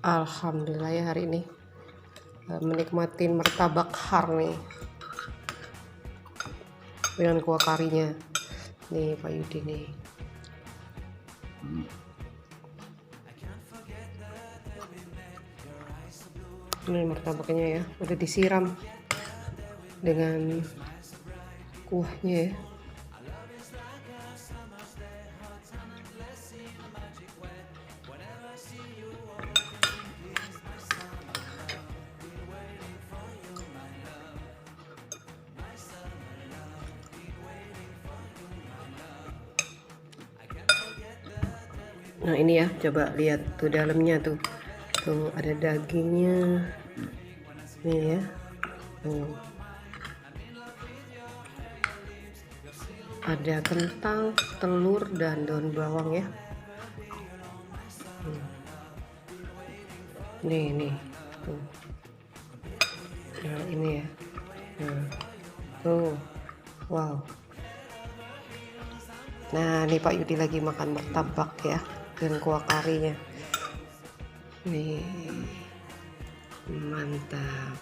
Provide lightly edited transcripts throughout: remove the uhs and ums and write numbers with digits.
Alhamdulillah ya hari ini menikmati martabak har nih dengan kuah karinya nih Pak Yudi nih. Ini martabaknya ya, udah disiram dengan kuahnya ya. Nah ini ya, coba lihat tuh dalamnya tuh ada dagingnya nih ya. Ada kentang, telur, dan daun bawang ya. Nih tuh. Nah ini ya. Nah, tuh, wow. Nah nih Pak Yudi lagi makan martabak ya dengan kuah karinya. Nih, mantap,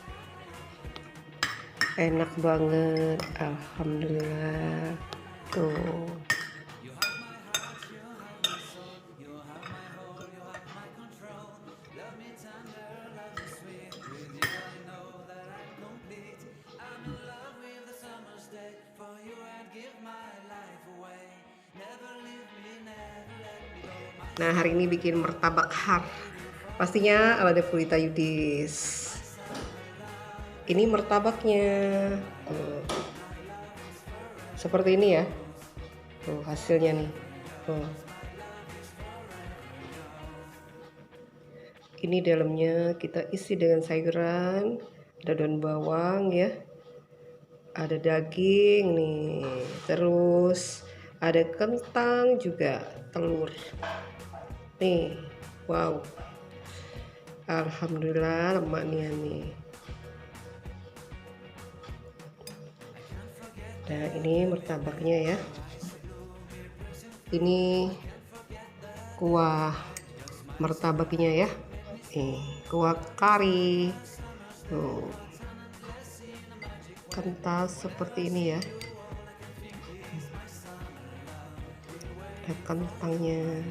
enak banget, alhamdulillah. Tuh. Nah hari ini bikin martabak har, pastinya ala Depurita Yudis. Ini martabaknya seperti ini ya, tuh hasilnya nih. Tuh. Ini dalamnya kita isi dengan sayuran, ada daun bawang ya, ada daging nih, terus ada kentang juga, telur nih. Wow, alhamdulillah lemaknya nih. Nah ini martabaknya ya, ini kuah martabaknya ya, kuah kari tuh, kental seperti ini ya, ada kentangnya.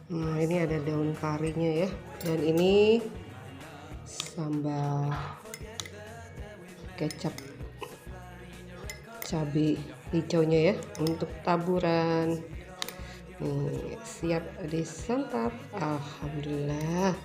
Nah ini ada daun karinya ya, dan ini sambal kecap cabai hijaunya ya untuk taburan. Nih, siap disantap, alhamdulillah.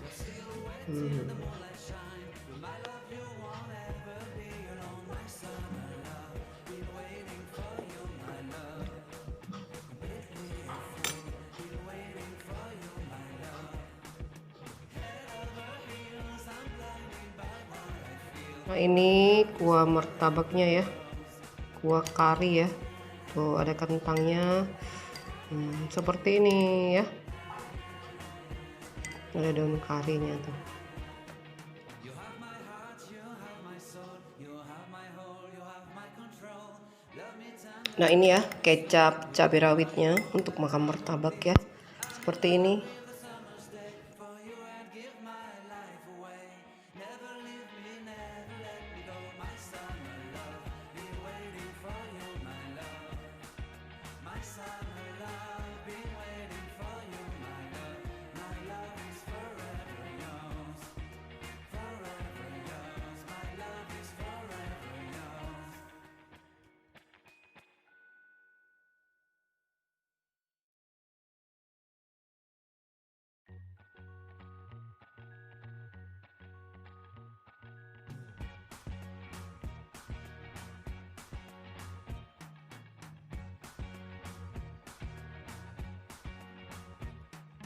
Nah ini kuah martabaknya ya, kuah kari ya, tuh ada kentangnya seperti ini ya, ada daun karinya tuh. Nah ini ya kecap cabai rawitnya untuk makan martabak ya, seperti ini.